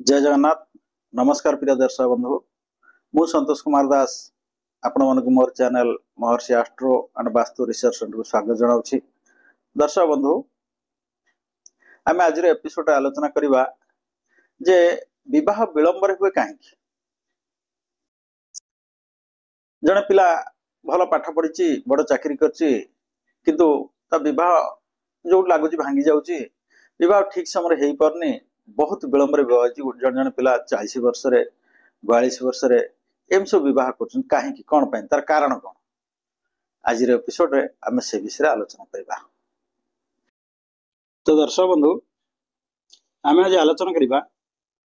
जय जगन्नाथ। नमस्कार प्रिय दर्शक बंधु। मु संतोष कुमार दास आपण मन मोर channel Maharshi astro and vastu research centre को स्वागत जनाऊँ। दर्शक बंधु, आम आज एपिसोड आलोचना करवा जे विवाह विलंब हुए कहीं। जड़े पिला भल पाठ पढ़ी बड़ चाकरी किंतु विवाह जो लगुच भांगी जाऊँगी, विवाह ठीक समय हो पारनी, बहुत विलंब विवाह जन जन पिला 40 वर्ष 42 वर्ष एम सब विवाह कर कहीं कौन तार कारण कौन आज एपिसोड आम से विषय आलोचना करवा। तो दर्शक बंधु, आम आज आलोचना करवा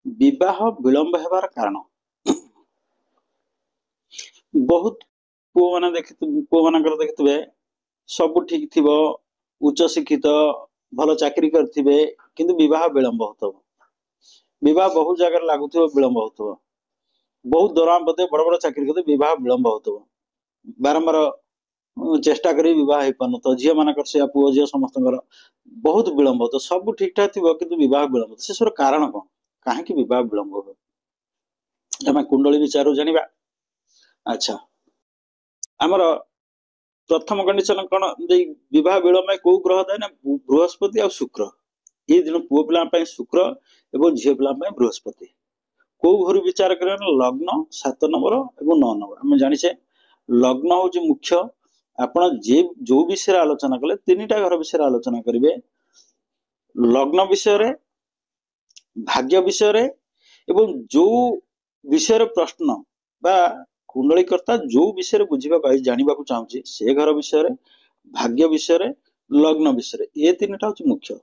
विवाह विलंब होबार कारण। बहुत पुओ मैंने देखिए सब ठीक थी, उच्च शिक्षित भल चाकरी करेंगे किंतु विवाह विलंब हो, विवाह बहुत जगह लगुथ विलंब हो, बहुत दरमा बदे बड़ बड़ चाकरी करते विवाह विलंब हो, बारंबार चेष्टा कर विवाह हो पान तो झील मान से पुओ झी समस्त बहुत विलंब हो, सब ठीक ठाक थी कि विवाह विलंब से सब कारण कौन कहीं विवाह विलंब हो आम कुंडली विचार जाना। अच्छा, आमर प्रथम कंडीशन कौन विवाह विलंब कौ ग्रह थाए ना बृहस्पति और शुक्र। ये दिन पुओ पिला शुक्र और झील पिला बृहस्पति। कौ घर विचार कर लग्न 7 नंबर और 9 नंबर। आम जाचे लग्न हूँ मुख्य। आपण जो विषय आलोचना कले 3टा घर विषय आलोचना करेंगे, लग्न विषय, भाग्य विषय एवं जो विषय प्रश्न बा कुंडलीकर्ता जो विषय बुझा जानवा चाहूँगी से घर विषय, भाग्य विषय, लग्न विषय, ये 3टा हूँ मुख्य।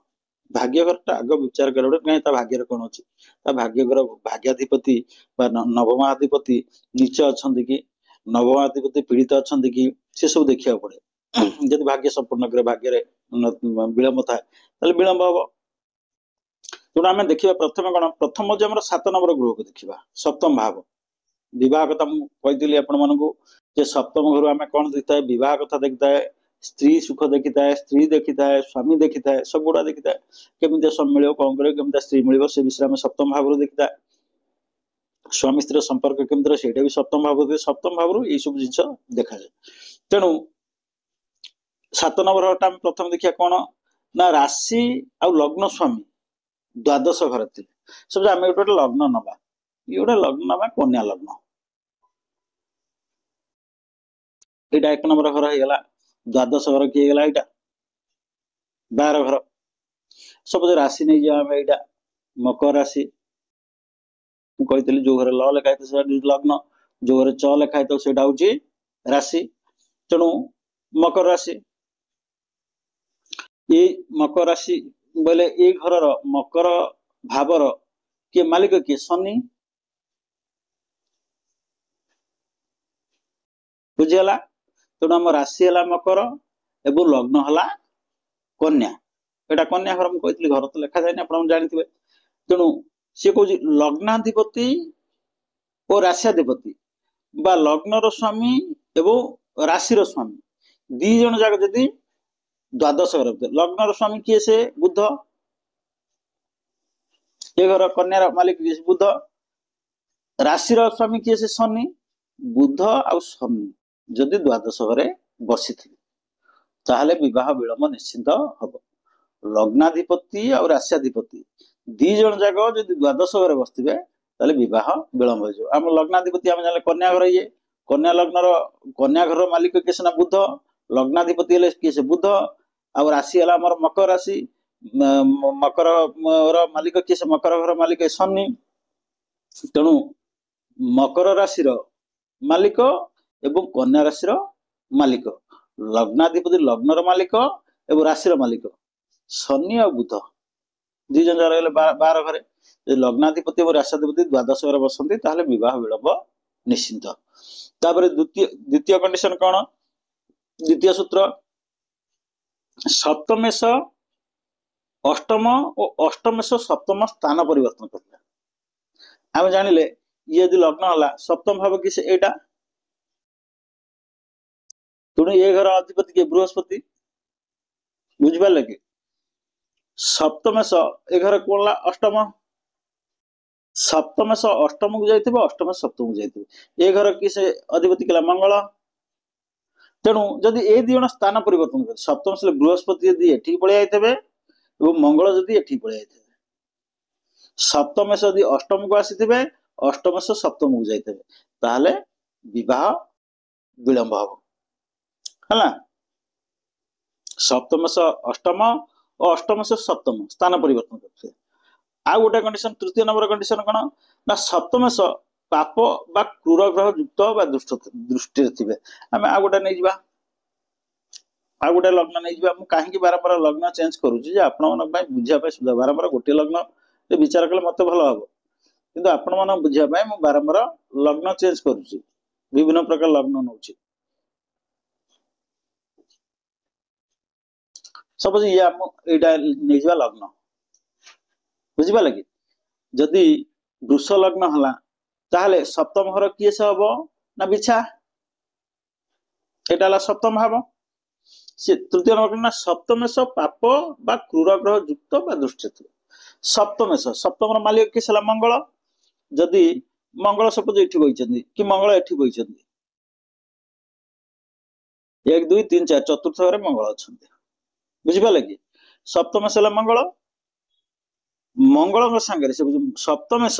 भाग्य घर टा आग विचार कर भाग्य कौन अच्छी, भाग्य घर भाग्याधिपति नवमाधिपति नीच अच्छा कि नवमाधिपति पीड़ित अच्छा कि से सब देखा पड़े। जब भाग्य संपूर्ण करे भाग्य विलंब थाए विलंब हम। तेणु आम देखा प्रथम कौन, प्रथम हूँ 7 नंबर गृह को देखा, सप्तम भाव विवाह कथा मुझे आपण मानू सप्तम घर आम कौन देखी है, विवाह कथा देखी है, स्त्री सुख देखी है, स्त्री देखी है, स्वामी देखी है, सब गुड़ा देखी है, केमी स्वामी मिले कौन कर केमी स्त्री मिल से विषय में सप्तम भाव देखी है, स्वामी स्त्री संपर्क केमी से भी सप्तम भाव, सप्तम भाव ये सब जिन देखा जाए। तेणु 7 नंबर घरटा प्रथम देखिए कौन ना राशि आ लग्न स्वामी द्वादश घर थे सब आम गोटे लग्न नवा, ये गोटे लग्न नवा कन्या लग्न, यहाँ 1 नंबर घर होगा, द्वादश घर किए गला, यहाँ 12 घर। सब राशि नहीं जाए यहाँ मकर राशि कही जो घर ल लिखाई था लग्न, जो घर च लिखाई था से हूँ राशि। तेणु मकर राशि, ये मकर राशि बोले ये घर मकर भावर किए मालिक किए शनि, बुझीगला। तेणु आम राशि है मकर एवं लग्न है कन्या, यहाँ कन्या घर मुझे घर तो लिखा जाए आप जानते। तेणु सी कह लग्नाधिपति और राशियाधिपति बा लग्नर स्वामी एवं राशिर स्वामी दी जन जाक जदि द्वादश घर, लग्नर स्वामी किए से बुध, ये घर कन्यार मालिक किए से बुध, राशिर स्वामी किए से शनि, बुध आ शनि जदि द्वादश घरे बसी ताहले विवाह विलंब निश्चिंत हम। लग्नाधिपति और राशियाधिपति दी जन जाक जदि द्वादश घरे बसते विवाह विलंब हो। आम लग्नाधिपति आम जान कन्या घर, ये कन्या लग्नर कन्या घर मालिक किए से बुध, लग्नाधिपति किए से बुध, आ राशि है आम मकर राशि, मकर मालिक किए से मकर घर मालिक शनि। तेणु मकर राशि मालिक एवं कन्या राशि मालिक, लग्नाधिपति लग्नर मालिक एवं राशि मालिक शनि और बुध दी जन रही 12 घरे। लग्नाधिपति और राशियाधिपति द्वादश घर बसती ताहले विवाह विलंब निश्चिंत। तापर द्वितीय कंडीशन कौन, द्वितीय सूत्र सप्तमेश अष्टम और अष्टमेश सप्तम स्थान परिवर्तन करता। आम जानिले ये यदि लग्न है सप्तम भाव कि एटा, तेणु ये घर अधिपति के बृहस्पति, बुझिपार लगे सप्तमेश ए घर कौन अष्टम, सप्तमेश अष्टम को जाइए अष्टमेश सप्तम को जाइए ए घर कि से अधिपति कला मंगल तेणु जदि ए दी जन स्थान परिवर्तन कर सप्तम से बृहस्पति यदि एठी पड़े जाइए मंगल जदि एठी पड़े जाइए सप्तमेश यदि अष्टम को आसी अष्टमेश सप्तम को जाइए ताहले विवाह विलंब हम है सप्तमेश अष्टम और अष्टमेश सप्तम स्थान परिवर्तन करते आ गोटे कंडीशन तृतीय नंबर कंडीशन कौन ना सप्तमेश पाप बा क्रूर ग्रह युक्त बा दृष्टि थे आम आ गोटे नहीं जा आ गोटे लग्न नहीं जा कहीं बारंबार लग्न चेंज करुच्ची आपण बुझापी सुधा बारंबार गोटे लग्न विचार कले मत भल हम कि आपण मन बुझापी मुझे बारंबार लग्न चेंज करुच्ची विभिन्न प्रकार लग्न नौ सपोज ये आम यहाँ नहीं जा लग्न बुझिपा कि जदि वृष लग्न है ताहले सप्तम घर किए से हम ना बिछा यहाँ सप्तम भाव सी तृतीय नंबर ना सप्तमेश पाप बा क्रूर ग्रह युक्त बा दृष्टि थे सप्तमेश सप्तम मालिक किस मंगल जदि मंगल सपोज ये बही कि मंगल एठी बही 1 2 3 4 चतुर्थ घरे मंगल अच्छा बुझिपा कि सप्तमेश मंगल मंगल सांगे से सप्तमेश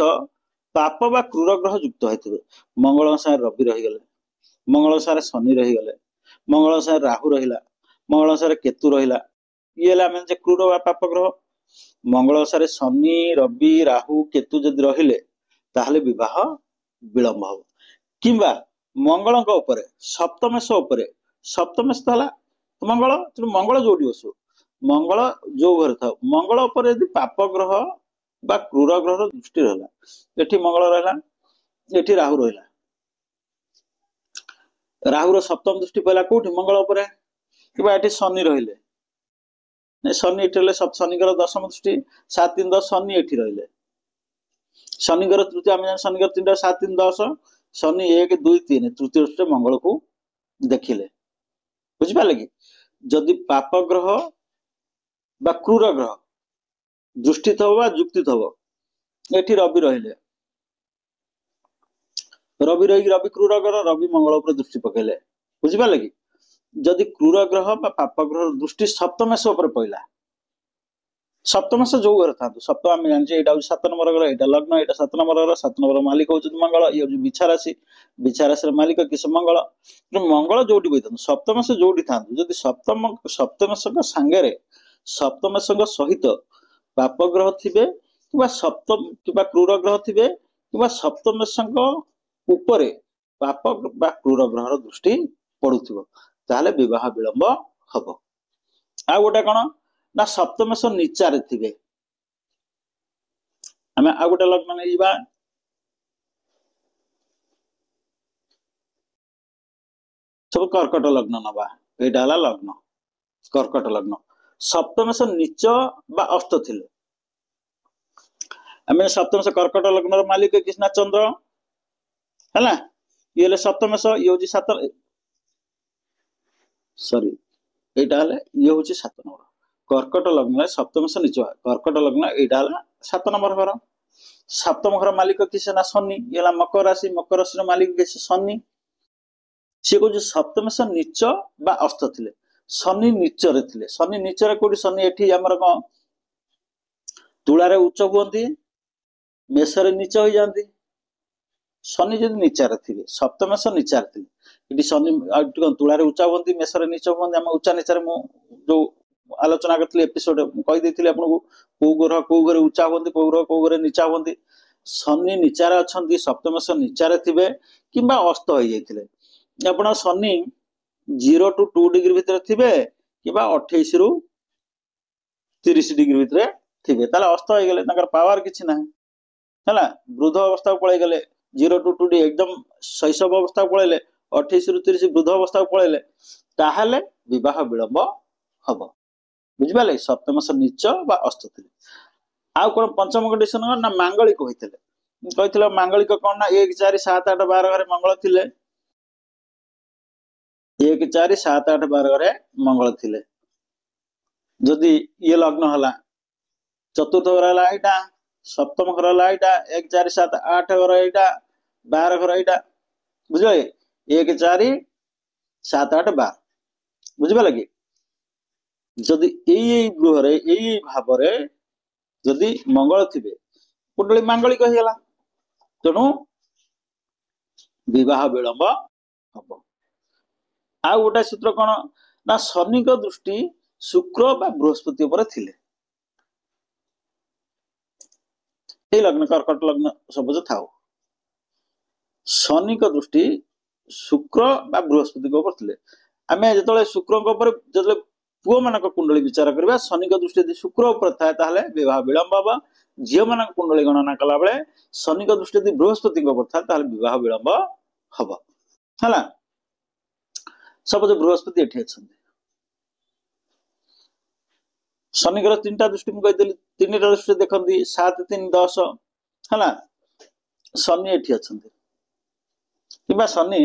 पाप बा क्रूर ग्रह युक्त होते मंगल सागर रवि रहीगले मंगल सागर शनि रहीगले मंगल सागर राहु रहा मंगल सागर केतु रहा ये क्रूर बा पाप ग्रह मंगल सागर शनि रवि राहु केतु जदि रहिले ताहले विवाह विलंब हम किंबा मंगल सप्तमेश सप्तमेश तो मंगल मंगल जोड़ी बसु मंगल जो घर था मंगल पर यदि पाप ग्रह बा क्रूर ग्रह दृष्टि रहा एठी मंगल रहा एठी राहु रहा राहुर सप्तम दृष्टि पहला कौटी मंगल पर कि शनि रहिले शनि एठी शनिकर दशम दृष्टि 7 3 10 शनि एठी रहिले शनिकर तृतीय आम शनिकर 3 7 3 10 शनि 1 2 3 तृतीय दृष्टि मंगल को देखिले बुझिपारे कि जदि पाप ग्रह बा क्रूर ग्रह दृष्टि थब बा युक्ति थब एठी रवि रहिले रवि रही रवि क्रूर ग्रह रवि मंगल पर दृष्टि पकेले बुझिपारे कि जदि क्रूर ग्रह बा पाप ग्रह दृष्टि सप्तमेश पड़ा सप्तमेश जो घर था सप्तम आम जाने यहाँ 7 नंबर घर यहाँ लग्न यहाँ 7 नंबर घर 7 नंबर मालिक हूँ मंगल ये हूँ बिछा राशि मालिक किस मंगल मंगल जो बही सप्तमेश जो था जदि सप्तमेश सांगे सप्तमेश सहित पाप ग्रह थे कि सप्तम कि क्रूर ग्रह थे कि सप्तमेश उपरे पाप बा क्रूर ग्रह दृष्टि पड़ुथिबो ताहले विवाह विलंब हबो आ गोटे कौन ना सप्तमेश नीचारे थे आम आ गोटे लग्न नहीं जा सब कर्कट लग्न नवा यहाँ लग्न कर्कट लग्न सप्तमेश नीच बा अस्त थिले आम सप्तमेश कर्कट लग्न मालिक कृष्णा चंद्र है ये सप्तमेश ये हूँ 7 सॉरी यहाँ ये हूँ 7 नंबर कर्कट लग्न सप्तमेश नीच कर्कट लग्न यहाँ 7 नंबर घर सप्तम घर मालिक किस ना शनि ये मकर राशि मालिक किस शनि सी कह सप्तमेश नीच बा अस्त थिले शनि नीचरे थिले शनि नीचरे कौटी शनि एठी आमर कौन तुलारे उच्च हुअंती मेषरे नीच हो जाती शनि जब नीचारे थे सप्तमेश नीचारे थे ये शनि तुलारे उच्चा हुअंती मेषरे नीच हुअंती आम उच्चा नीचारे जो आलोचना करती एपिसोड कहीदेली आपको कौ ग्रह कौ घरे उच्चा हुअंती कौ ग्रह कौ घरे नीचा हुअंती शनि नीचारे अच्छा सप्तमेश नीचारे थे कि अस्त हो जाते आप शनि 0 to 2 डिग्री भितर थे कि 28 रु 30 डिग्री भितर थे अस्त हो गले पावर किसी ना है वृद्ध अवस्था को पलि गले 0 to 2 एकदम शैशव अवस्था को पलैले 28 रु 30 वृद्ध अवस्था को पलैले ताहले विवाह विलंब हम बुझिपारे सप्तमेश नीच बा अस्त थे आउ कौन पंचम कंडीशन ना मांगलिक होते मांगलिक कौन ना 1 4 7 8 12 घरे मंगल थिले 1 4 7 8 12 घरे मंगल थिले जदि ये लग्न हला चतुर्थ घर है यहाँ सप्तम घर है यहाँ 1 4 7 8 घर यहाँ 12 घर यहाँ बुझे 1 4 7 8 12 बुझिपाल कि जदि यही गृह यही भाव जदि मंगल थे कुंडली मांगलिक होगा तेणु विवाह विलंब हम। आ गोटे सूत्र कौन ना शनि दृष्टि शुक्र बा बृहस्पति उपर थिले लग्न कर्कट लग्न सबज था शनि दृष्टि शुक्र बा बृहस्पति उपर थिले आम जो शुक्र जो पुओ मान कुंडली विचार करवा शनि दृष्टि यदि शुक्र उपर थाए ताहले विवाह विलंब हम। झील मान कुंडली गणना कला बेले शनि दृष्टि यदि बृहस्पति उपर थाए ताहले विवाह विलंब हम है। सब बृहस्पति ये अच्छा शनि ग्रह 3टा दृष्टि मुझे 3टा दृष्टि देखती 7 3 10 है शनि ये अच्छा कि शनि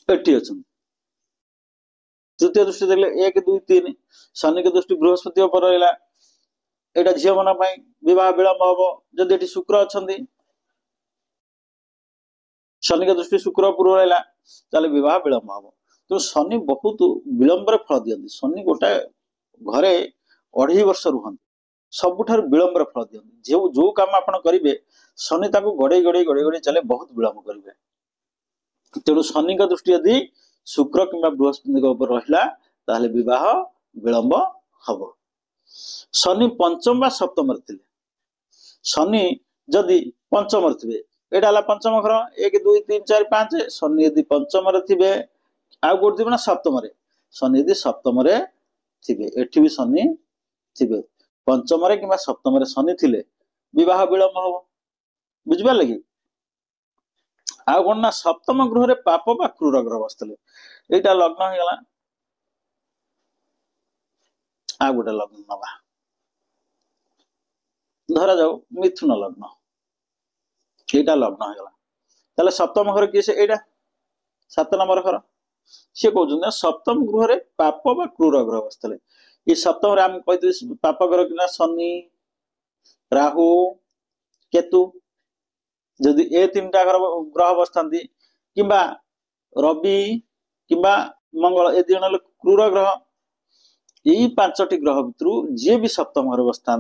ये अच्छा तृतीय दृष्टि देखले 1 2 3 शनि की दृष्टि बृहस्पति उपर रहा यहाँ झील मान विवाह विलंब हम जदि शुक्र अच्छा शनि का दृष्टि शुक्र पूर्व रहा विवाह विलंब हम। तो शनि बहुत विलंब फल दिखती शनि गोटे घरे 2.5 वर्ष रुहत सबुठ विलंब फल दिखती जो जो कम आप करेंगे शनि गड़े गड़े गड़े गड़े चले बहुत विलंब करेंगे तेणु शनि का दृष्टि यदि शुक्र कि बृहस्पति उपर रहा विवाह विलंब हम। शनि पंचम व सप्तम शनि जदि पंचम थे यहाँ पंचम घर 1 2 3 4 5 शनि यदि पंचम थे आउ कौट थे ना सप्तम शनि यदि सप्तम थे एठी भी शनि थे पंचम कि सप्तम शनि थे विवाह विलंब हम बुझिपारे कि आउ कौन ना सप्तम गृह पाप बा क्रूर ग्रह बसते यहाँ लग्न होगा आ गोटे लग्न नवा धरा जाऊ मिथुन लग्न यहाँ लग्न होगा सप्तम घर किए से यहाँ 7 नंबर घर सी कहते सप्तम गृह पाप बा क्रूर ग्रह बसते ये सप्तम आम कही पाप ग्रह कि शनि राहु केतु जदि ए 3टा ग्रह बसता कि रवि कि मंगल ए 2 क्रूर ग्रह यही 5टी ग्रह भितर जी भी सप्तम घर बसता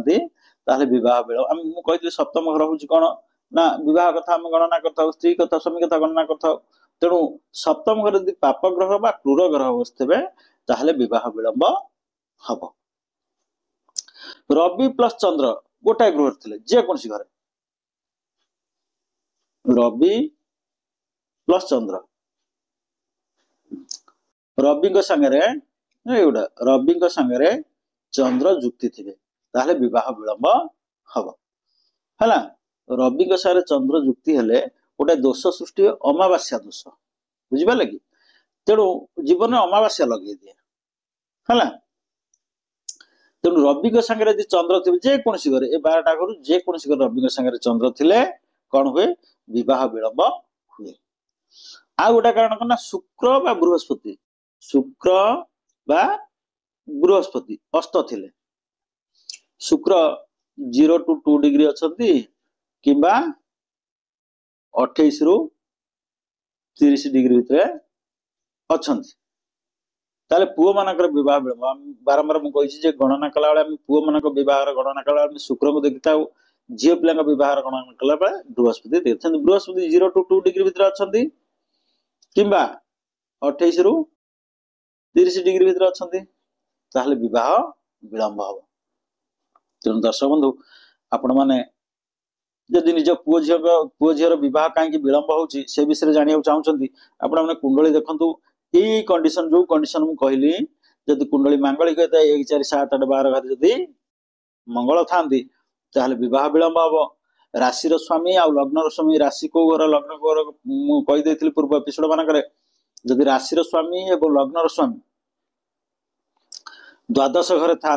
विवाह विलंब कही सप्तम घर हूँ कौन ना विवाह कथा आम गणना कर स्त्री कथा स्वामी कथा गणना कर तेणु सप्तम घर यदि पाप ग्रह बा क्रूर ग्रह बसते विवाह विलंब हम। रवि प्लस चंद्र गोटाए गृह थे जेकोसी घर रवि प्लस चंद्र रवि सांगे रवि सांगे चंद्र जुक्ति थे विवाह विलंब हम है। रवि सारे चंद्र जुक्ति हेले गोटे दोष सृष्टि अमावास्या दोष बुझिपारे कि तेणु जीवन में अमावास्या लगे दिए है तेणु रवि सांगे यदि चंद्र थे जेकोसी घर ए 12टा घर जेकोसी घर रवि सांगे चंद्र थे कौन हुए विवाह विलंब हुए। आ गोटे कारण कौन ना शुक्र बा बृहस्पति अस्त थे शुक्र 0 to 2 डिग्री अच्छा कि 28 ରୁ 30 डिग्री भितर अच्छा पुओ मानकर विवाह विलंब बारंबार मुझे गणना कला बेले पुओ मान बह गणना कला शुक्र को देखी था झील पिला बह गणना कला बेले बृहस्पति देखते बृहस्पति 0 to 2 डिग्री भितर अच्छा कि 28 ରୁ 30 डिग्री भितर अच्छा विवाह विलंब हम। तेणु दर्शक बंधु आपण मैंने जदि निज पुओ झीर बह कहीं विलंब होची से विषय जाना चाहते आपण मैंने कुंडली देखु यही कंडीशन जो कंडीशन मुझे कहली जदि कुंडली मांगलिक होता है 1 4 7 8 12 घर जदि मंगल था विवाह विलंब हम। राशि स्वामी आ लग्न स्वामी राशि को घर लग्न को घर कहीदे पूर्व एपिसोड मानक जदि राशि स्वामी और लग्न स्वामी द्वादश घर था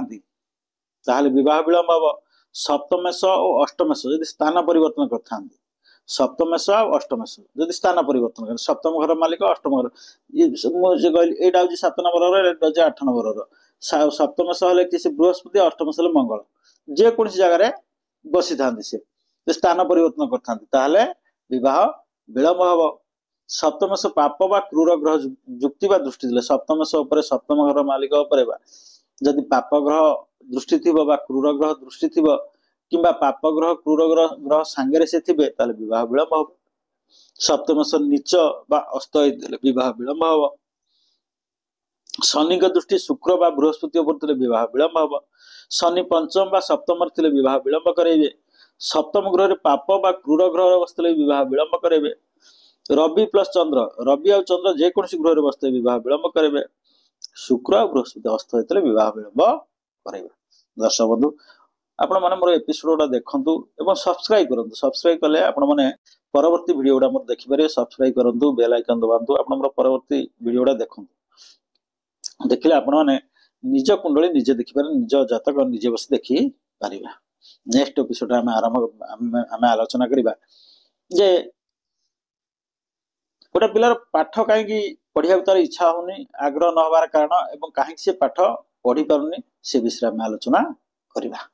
विवाह विलंब हम। सप्तमेश और अष्टमेश जदि स्थान परिवर्तन कर सप्तमेश और अष्टमेश जदि स्थान परिवर्तन कर सप्तम घर मालिक अष्टम घर ये कहली यहाँ हूँ 7 नंबर 8 नंबर सप्तम हेले कि बृहस्पति अष्टम हेले मंगल जेकोसी जगार बसी था स्थान परिवर्तन करते विवाह विलंब हम। सप्तमश पाप बा क्रूर ग्रह जुक्ति बा दृष्टि थे सप्तमश सप्तम घर मालिक जदि पाप ग्रह दृष्टि थी क्रूर ग्रह दृष्टि थी कि पाप ग्रह क्रूर ग्रह सांगे से थे विवाह विलंब हम। सप्तमश नीच बा अस्त विवाह विलंब हम। शनि दृष्टि शुक्र बा बृहस्पति उपर विवाह विलंब हम। शनि पंचम बा सप्तम विवाह विलंब करेंगे। सप्तम ग्रह पाप बा क्रूर ग्रह बसते विवाह विलंब करेंगे। रवि प्लस चंद्र रवि आ चंद्र जेकोसी ग्रह बसते विवाह विलंब करेंगे। शुक्र आ बृहस्पति अस्त होते विवाह विलंब करेंगे। दर्शक बंधु आपण मैंने मोर एपिसोड देखु और सब्सक्राइब करूँ। सब्सक्राइब कले आपण मैंने परवर्ती वीडियो गुड़ा मत देखिपारे। सब्सक्राइब करूँ बेल आइकन दबातु आप परवर्ती वीडियो गुड़ा देखु देखिले आपण मैंने निज कुंडली निजे देखिपारे निज जातक निजे बस देखी पारे। नेक्स्ट एपिसोड आम आरंभ आम आलोचना करवा जे गोटे पिलार पाठ कहीं पढ़िया तार इच्छा होनी आग्रह न हबार कारण एवं कहीं से पाठ पढ़ी पारुनी से विषय आम आलोचना करवा।